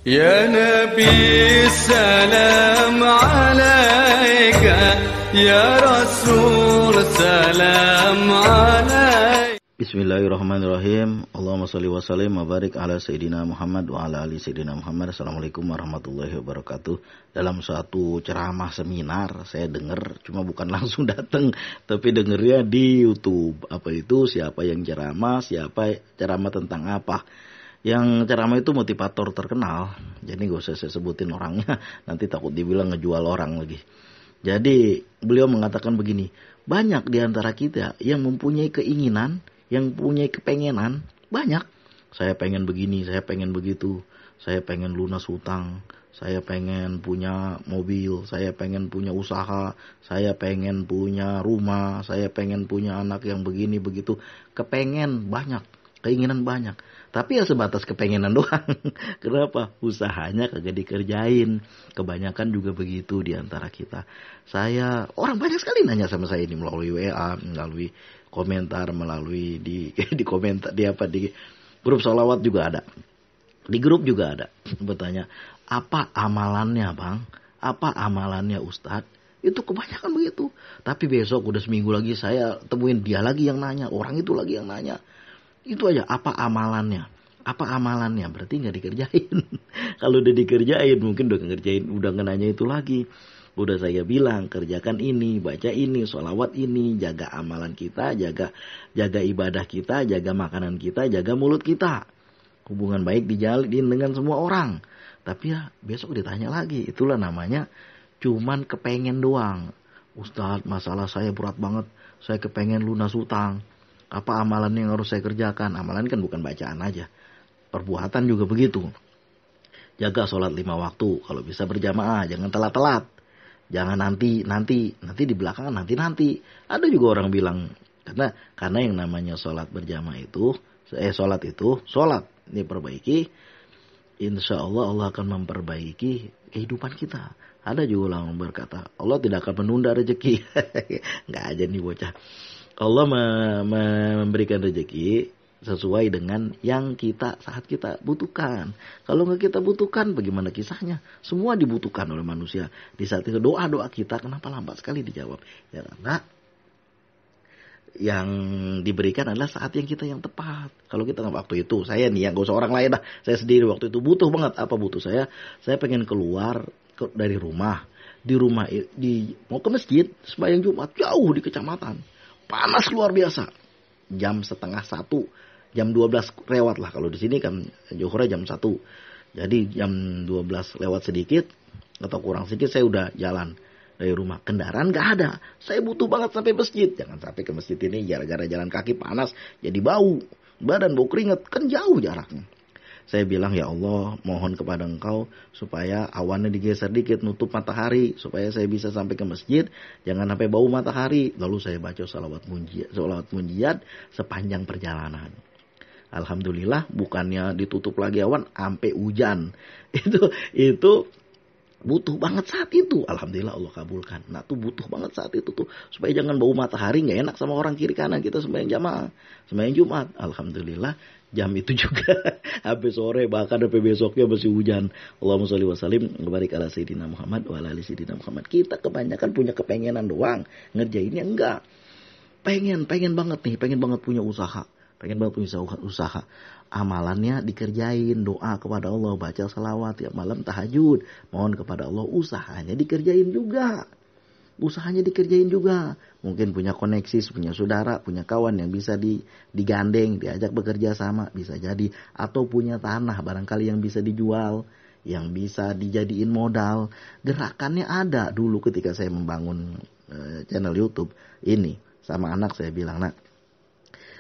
Ya Nabi salam alaika, Ya Rasul salam alaika. Bismillahirrahmanirrahim. Allahumma sholli wa sallim wa barik ala Sayyidina Muhammad wa ala ali Sayyidina Muhammad. Assalamualaikum warahmatullahi wabarakatuh. Dalam suatu ceramah seminar saya dengar, cuma bukan langsung datang, tapi dengarnya di YouTube. Apa itu, siapa yang ceramah, siapa ceramah tentang apa. Yang ceramah itu motivator terkenal, jadi gak usah saya sebutin orangnya, nanti takut dibilang ngejual orang lagi. Jadi beliau mengatakan begini, banyak di antara kita yang mempunyai keinginan, yang mempunyai kepengenan, banyak. Saya pengen begini, saya pengen begitu, saya pengen lunas hutang, saya pengen punya mobil, saya pengen punya usaha, saya pengen punya rumah, saya pengen punya anak yang begini begitu. Kepengen banyak, keinginan banyak. Tapi ya sebatas kepengenan doang. Kenapa? Usahanya kagak dikerjain. Kebanyakan juga begitu di antara kita. Orang banyak sekali nanya sama saya ini melalui WA, melalui komentar, melalui di komentar di grup sholawat juga ada. Di grup juga ada. Bertanya, apa amalannya bang? Apa amalannya Ustadz? Itu kebanyakan begitu. Tapi besok udah seminggu lagi saya temuin dia lagi yang nanya. Orang itu lagi yang nanya. Itu aja, apa amalannya? Apa amalannya? Berarti nggak dikerjain. Kalau udah dikerjain, mungkin udah nanya itu lagi. Udah saya bilang, kerjakan ini, baca ini, sholawat ini, jaga amalan kita, jaga ibadah kita, jaga makanan kita, jaga mulut kita. Hubungan baik dijalin dengan semua orang. Tapi ya besok ditanya lagi. Itulah namanya cuman kepengen doang. Ustadz, masalah saya berat banget. Saya kepengen lunas hutang. Apa amalan yang harus saya kerjakan? Amalan kan bukan bacaan aja. Perbuatan juga begitu. Jaga sholat 5 waktu. Kalau bisa berjamaah, jangan telat-telat. Jangan nanti di belakangan nanti. Ada juga orang bilang karena yang namanya sholat berjamaah itu, sholat diperbaiki. Insya Allah akan memperbaiki kehidupan kita. Ada juga orang berkata, Allah tidak akan menunda rezeki. Nggak aja nih bocah. Allah memberikan rezeki sesuai dengan yang saat kita butuhkan. Kalau nggak kita butuhkan, bagaimana kisahnya? Semua dibutuhkan oleh manusia. Di saat itu doa kita kenapa lambat sekali dijawab? Ya karena yang diberikan adalah saat yang kita yang tepat. Kalau kita waktu itu, saya nih, gak usah orang lain dah. Saya sendiri waktu itu butuh banget. Apa butuh saya? Saya pengen keluar dari rumah. Mau ke masjid, sembahyang Jumat jauh di kecamatan. Panas luar biasa. Jam 12:30. Jam 12 lewat lah. Kalau di sini kan Johornya jam 1. Jadi jam 12 lewat sedikit atau kurang sedikit saya udah jalan dari rumah. Kendaraan gak ada. Saya butuh banget sampai masjid. Jangan sampai ke masjid ini gara-gara jalan kaki panas jadi bau. Badan bau keringat. Kan jauh jaraknya. Saya bilang, ya Allah, mohon kepada Engkau supaya awannya digeser dikit, nutup matahari, supaya saya bisa sampai ke masjid, jangan sampai bau matahari. Lalu saya baca sholawat munjiat sepanjang perjalanan. Alhamdulillah, bukannya ditutup lagi awan, sampai hujan. Itu butuh banget saat itu. Alhamdulillah Allah kabulkan. Nah tuh butuh banget saat itu tuh. Supaya jangan bau matahari, gak enak sama orang kiri kanan kita sembahyang jamaah, sembahyang Jumat. Alhamdulillah. Jam itu juga sampai sore, bahkan sampai besoknya masih hujan. Allahumma sholli wa sallim wa barik ala Sayyidina Muhammad wa ala ali Sayyidina Muhammad. Kita kebanyakan punya kepengenan doang, ngerjainnya enggak. Pengen banget punya usaha. Amalannya dikerjain, doa kepada Allah, baca salawat tiap malam, tahajud, mohon kepada Allah, usahanya dikerjain juga. Mungkin punya koneksi, punya saudara, punya kawan yang bisa digandeng, diajak bekerja sama, bisa jadi. Atau punya tanah barangkali yang bisa dijual, yang bisa dijadiin modal. Gerakannya ada. Dulu ketika saya membangun channel YouTube ini, sama anak saya bilang, nak,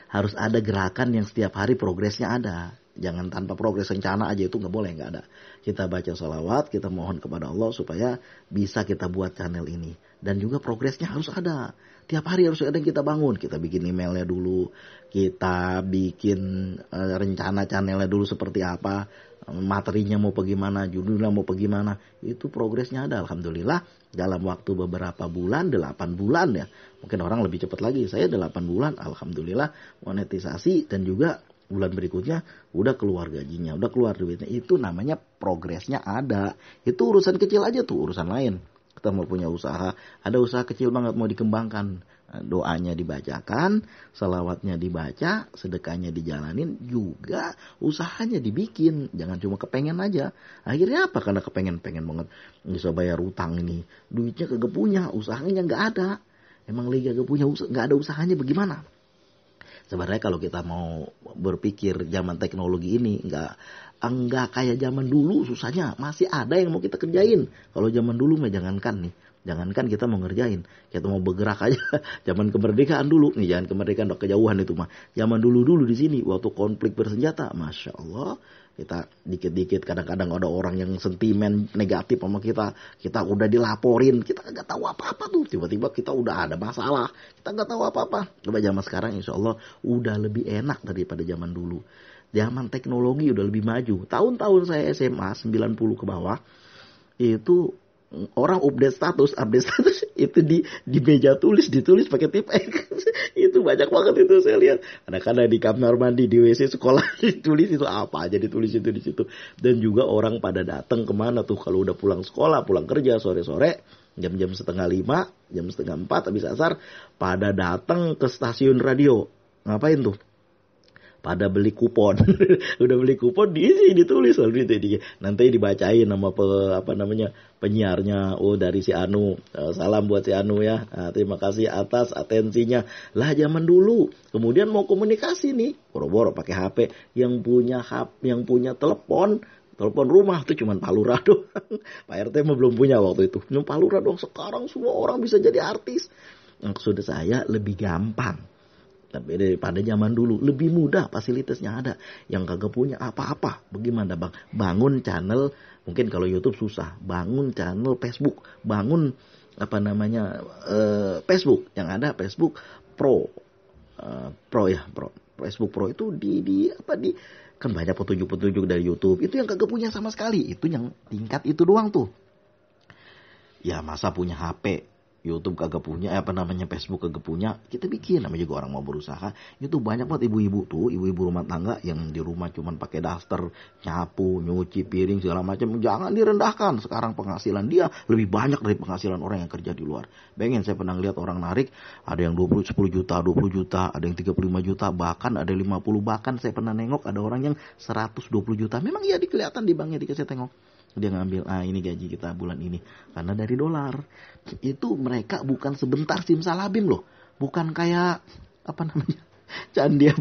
harus ada gerakan yang setiap hari progresnya ada. Jangan tanpa progres rencana aja, itu nggak boleh, nggak ada. Kita baca sholawat, kita mohon kepada Allah supaya bisa kita buat channel ini. Dan juga progresnya harus ada. Tiap hari harus ada yang kita bangun. Kita bikin emailnya dulu. Kita bikin rencana channelnya dulu seperti apa. Materinya mau bagaimana, judulnya mau bagaimana. Itu progresnya ada. Alhamdulillah dalam waktu beberapa bulan, 8 bulan ya. Mungkin orang lebih cepat lagi. Saya 8 bulan, alhamdulillah monetisasi dan juga bulan berikutnya udah keluar gajinya, udah keluar duitnya. Itu namanya progresnya ada. Itu urusan kecil aja tuh, urusan lain. Kita mau punya usaha, ada usaha kecil banget mau dikembangkan. Doanya dibacakan, salawatnya dibaca, sedekahnya dijalanin, juga usahanya dibikin. Jangan cuma kepengen aja. Akhirnya apa? Karena pengen banget bisa bayar utang ini. Duitnya kagak punya, usahanya nggak ada. Emang lagi kagak punya, nggak ada usahanya bagaimana? Sebenarnya kalau kita mau berpikir zaman teknologi ini enggak kayak zaman dulu susahnya. Masih ada yang mau kita kerjain. Kalau zaman dulu mah jangankan kita mau ngerjain. Kita mau bergerak aja. Zaman kemerdekaan dulu. Nih jangan kemerdekaan udah kejauhan itu mah. Zaman dulu di sini waktu konflik bersenjata. Masya Allah. Kita dikit-dikit kadang-kadang ada orang yang sentimen negatif sama kita. Kita udah dilaporin. Kita nggak tahu apa-apa tuh. Tiba-tiba kita udah ada masalah. Kita nggak tahu apa-apa. Coba zaman sekarang insya Allah udah lebih enak daripada zaman dulu. Zaman teknologi udah lebih maju. Tahun-tahun saya SMA 90 ke bawah. Itu orang update status itu di meja tulis, ditulis pakai tip X. Itu banyak banget itu saya lihat. Kadang-kadang di kamar mandi, di WC sekolah ditulis itu apa aja ditulis itu di situ. Dan juga orang pada datang kemana tuh kalau udah pulang sekolah, pulang kerja sore-sore, jam-jam 4:30, jam 3:30 habis asar, pada datang ke stasiun radio. Ngapain tuh? Pada beli kupon. Udah beli kupon diisi, ditulis nanti dibacain nama penyiarnya. Oh dari si Anu, salam buat si Anu ya. Nah, terima kasih atas atensinya. Lah zaman dulu kemudian mau komunikasi nih boro-boro pakai HP. Yang punya telepon rumah tuh cuman Pak Lurah doang. Pak RT mah belum punya waktu itu. Cuma Pak Lurah doang. Sekarang semua orang bisa jadi artis. Maksud saya lebih gampang. Tapi daripada zaman dulu lebih mudah, fasilitasnya ada. Yang kagak punya apa-apa, bagaimana bang? Bangun channel, mungkin kalau YouTube susah. Bangun channel Facebook, bangun Facebook. Yang ada Facebook Pro, Facebook Pro itu kan banyak petunjuk-petunjuk dari YouTube. Itu yang kagak punya sama sekali. Itu yang tingkat itu doang tuh. Ya masa punya HP. YouTube kagak punya, Facebook kagak punya, kita bikin. Namanya juga orang mau berusaha. Itu banyak banget ibu-ibu rumah tangga yang di rumah cuman pakai daster, nyapu, nyuci piring segala macam. Jangan direndahkan. Sekarang penghasilan dia lebih banyak dari penghasilan orang yang kerja di luar. Bayangin, saya pernah lihat orang narik, ada yang 10 juta, 20 juta, ada yang 35 juta, bahkan ada 50, bahkan saya pernah nengok ada orang yang 120 juta. Memang iya kelihatan di banknya dikasih tengok. Dia ngambil, ini gaji kita bulan ini. Karena dari dolar. Itu mereka bukan sebentar simsalabim loh. Bukan kayak, candi yang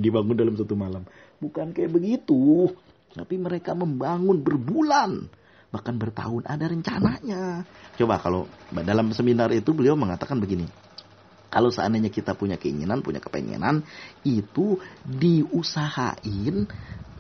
dibangun dalam satu malam. Bukan kayak begitu. Tapi mereka membangun berbulan. Bahkan bertahun, ada rencananya. Coba kalau dalam seminar itu beliau mengatakan begini. Kalau seandainya kita punya keinginan, punya kepengenan, itu diusahain,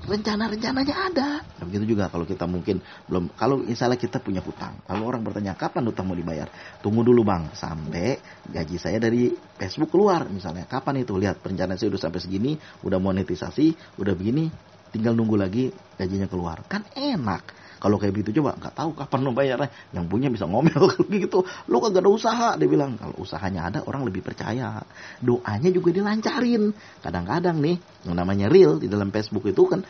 rencana-rencananya ada. Nah, begitu juga kalau kita mungkin belum, kalau misalnya kita punya hutang, kalau orang bertanya kapan hutang mau dibayar, tunggu dulu bang sampai gaji saya dari Facebook keluar misalnya. Kapan itu? Lihat perencanaan saya udah sampai segini, udah monetisasi, udah begini, tinggal nunggu lagi gajinya keluar. Kan enak. Kalau kayak begitu coba nggak tahu kapan lo bayarnya. Yang punya bisa ngomel gitu. Lo kagak ada usaha, dia bilang. Kalau usahanya ada orang lebih percaya. Doanya juga dilancarin. Kadang-kadang nih yang namanya reel di dalam Facebook itu kan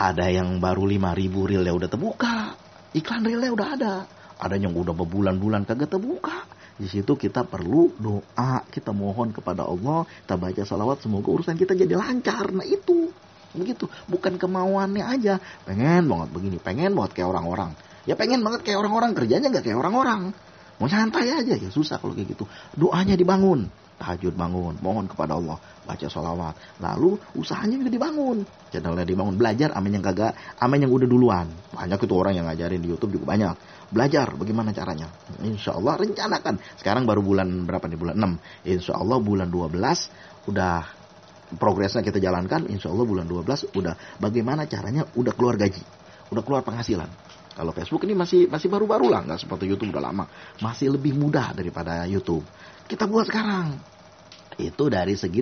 ada yang baru 5.000 reelnya udah terbuka. Iklan reelnya udah ada. Ada yang udah berbulan-bulan kagak terbuka. Di situ kita perlu doa, kita mohon kepada Allah, kita baca salawat, semoga urusan kita jadi lancar. Nah itu. Begitu, bukan kemauannya aja. Pengen banget begini, pengen banget kayak orang-orang. Ya pengen banget kayak orang-orang, kerjanya gak kayak orang-orang. Mau santai aja, ya susah kalau kayak gitu. Doanya dibangun, tahajud bangun, mohon kepada Allah, baca sholawat. Lalu usahanya juga dibangun, channelnya dibangun, belajar amin yang udah duluan. Banyak itu orang yang ngajarin di YouTube juga banyak. Belajar bagaimana caranya. Insya Allah rencanakan. Sekarang baru bulan berapa nih? Bulan 6. Insya Allah bulan 12 udah progresnya kita jalankan, insya Allah bulan 12 udah bagaimana caranya udah keluar gaji, udah keluar penghasilan. Kalau Facebook ini masih baru-baru lah, nggak seperti YouTube udah lama, masih lebih mudah daripada YouTube. Kita buat sekarang. Itu dari segi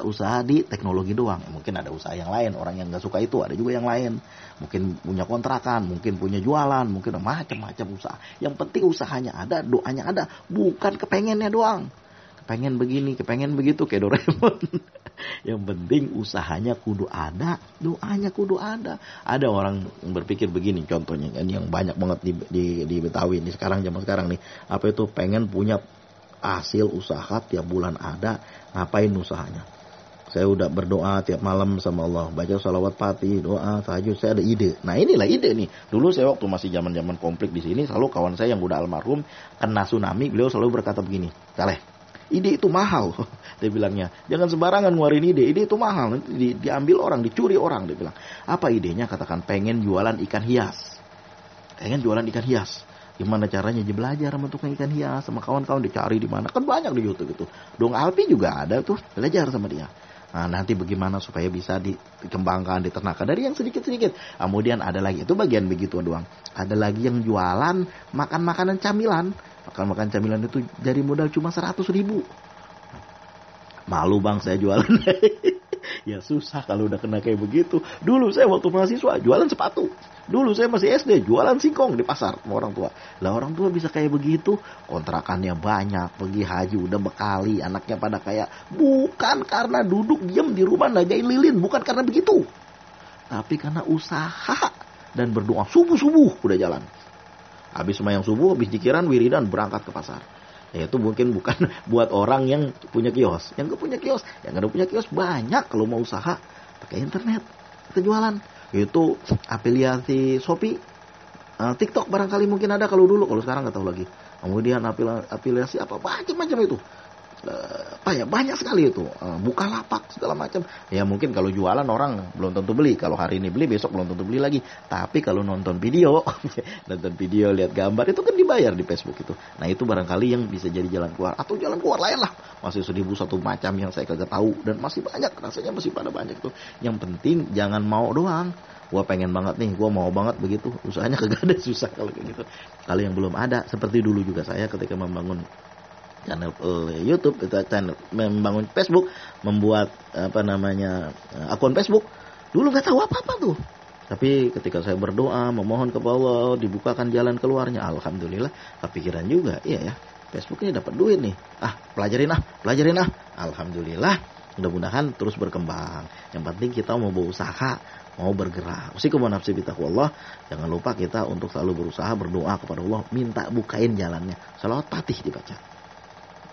usaha di teknologi doang. Mungkin ada usaha yang lain, orang yang nggak suka itu ada juga yang lain. Mungkin punya kontrakan, mungkin punya jualan, mungkin macam-macam usaha. Yang penting usahanya ada, doanya ada, bukan kepengennya doang. pengen begini, pengen begitu kayak Doraemon. Yang penting usahanya kudu ada, doanya kudu ada. Ada orang berpikir begini contohnya kan, yang banyak banget di Betawi ini sekarang, zaman sekarang nih, apa itu, pengen punya hasil usaha tiap bulan ada, ngapain usahanya? Saya udah berdoa tiap malam sama Allah, baca salawat Fatih, doa, tahajud, saya ada ide. Nah inilah ide nih. Dulu saya waktu masih zaman konflik di sini, selalu kawan saya yang udah almarhum kena tsunami, beliau selalu berkata begini, Saleh, ide itu mahal, dia bilangnya. Jangan sembarangan ngeluarin ide itu mahal, nanti diambil orang, dicuri orang, dia bilang. Apa idenya? Katakan pengen jualan ikan hias. Pengen jualan ikan hias. Gimana caranya? Dia belajar sama tukang ikan hias, sama kawan-kawan, dicari di mana. Kan banyak di YouTube itu. Dong Alpi juga ada tuh, belajar sama dia. Nah, nanti bagaimana supaya bisa dikembangkan, diternakan dari yang sedikit-sedikit. Kemudian ada lagi, itu bagian begitu doang. Ada lagi yang jualan makan makanan camilan. Makan camilan itu dari modal cuma 100.000. Malu bang saya jualan. Ya susah kalau udah kena kayak begitu. Dulu saya waktu mahasiswa jualan sepatu. Dulu saya masih SD jualan singkong di pasar sama orang tua. Lah orang tua bisa kayak begitu, kontrakannya banyak, pergi haji udah bekali, anaknya pada kayak. Bukan karena duduk diam di rumah nagain lilin, bukan karena begitu. Tapi karena usaha dan berdoa, subuh-subuh udah jalan. Habis sembahyang subuh, habis zikiran, wiridan, berangkat ke pasar. Ya itu mungkin bukan buat orang yang punya kios. Yang gak punya kios, yang gak punya kios banyak. Kalau mau usaha pakai internet, kita jualan. Itu afiliasi Shopee, TikTok barangkali mungkin ada kalau dulu, kalau sekarang gak tahu lagi. Kemudian afiliasi apa macam-macam itu. Banyak sekali itu. Bukalapak segala macam. Ya mungkin kalau jualan orang belum tentu beli. Kalau hari ini beli, besok belum tentu beli lagi. Tapi kalau nonton video, lihat gambar, itu kan dibayar di Facebook itu. Nah itu barangkali yang bisa jadi jalan keluar. Atau jalan keluar lain lah. Masih 1.000 satu macam yang saya kagak tahu. Dan masih banyak, rasanya masih pada banyak itu. Yang penting jangan mau doang. Gua pengen banget nih, gua mau banget begitu. Usahanya kagak ada, susah kalau kayak gitu. Kalau yang belum ada, seperti dulu juga saya ketika membangun channel YouTube, channel membangun Facebook, membuat akun Facebook, dulu nggak tahu apa-apa tuh. Tapi ketika saya berdoa, memohon kepada Allah, dibukakan jalan keluarnya, alhamdulillah, kepikiran juga, iya ya, Facebook ini dapat duit nih. Pelajarin. Alhamdulillah, mudah-mudahan terus berkembang. Yang penting kita mau berusaha, mau bergerak. Usikum wa nafsi bitaqwallah. Jangan lupa kita untuk selalu berusaha, berdoa kepada Allah, minta bukain jalannya. Salawat Fatih dibaca.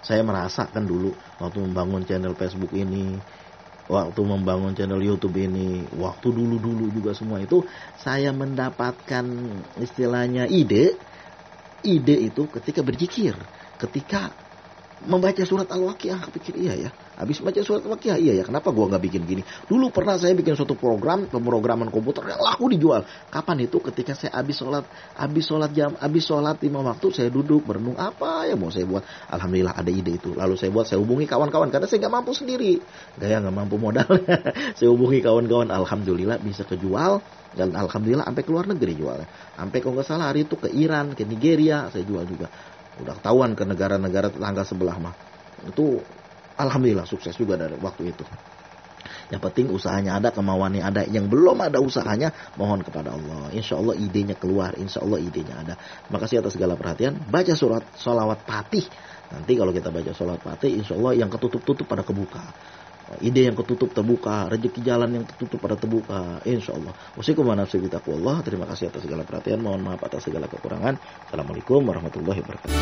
Saya merasakan dulu waktu membangun channel Facebook ini, waktu membangun channel YouTube ini, waktu dulu juga semua itu, saya mendapatkan istilahnya ide itu ketika berzikir, ketika membaca surat Al-Waqiah. Pikir iya ya, habis baca surat Al-Waqiah, iya ya, kenapa gua nggak bikin gini? Dulu pernah saya bikin suatu pemrograman komputer yang laku dijual. Kapan itu? Ketika saya habis sholat 5 waktu, saya duduk berenung, apa yang mau saya buat. Alhamdulillah ada ide itu. Lalu saya hubungi kawan-kawan, karena saya nggak mampu sendiri, nggak mampu modalnya. Saya hubungi kawan-kawan, alhamdulillah bisa kejual. Dan alhamdulillah sampai ke luar negeri jualnya. Sampai kalau nggak salah hari itu ke Iran, ke Nigeria saya jual juga. Udah ketahuan ke negara-negara tetangga sebelah mah. Itu alhamdulillah sukses juga dari waktu itu. Yang penting usahanya ada, kemauannya ada. Yang belum ada usahanya, mohon kepada Allah. Insya Allah idenya keluar, insya Allah idenya ada. Terima kasih atas segala perhatian. Baca surat sholawat Fatih. Nanti kalau kita baca sholawat Fatih, insya Allah yang ketutup-tutup pada kebuka. Ide yang ketutup terbuka, rezeki jalan yang tertutup pada terbuka, insya Allah. Wassalamualaikum warahmatullahi wabarakatuh. Terima kasih atas segala perhatian. Mohon maaf atas segala kekurangan. Assalamualaikum warahmatullahi wabarakatuh.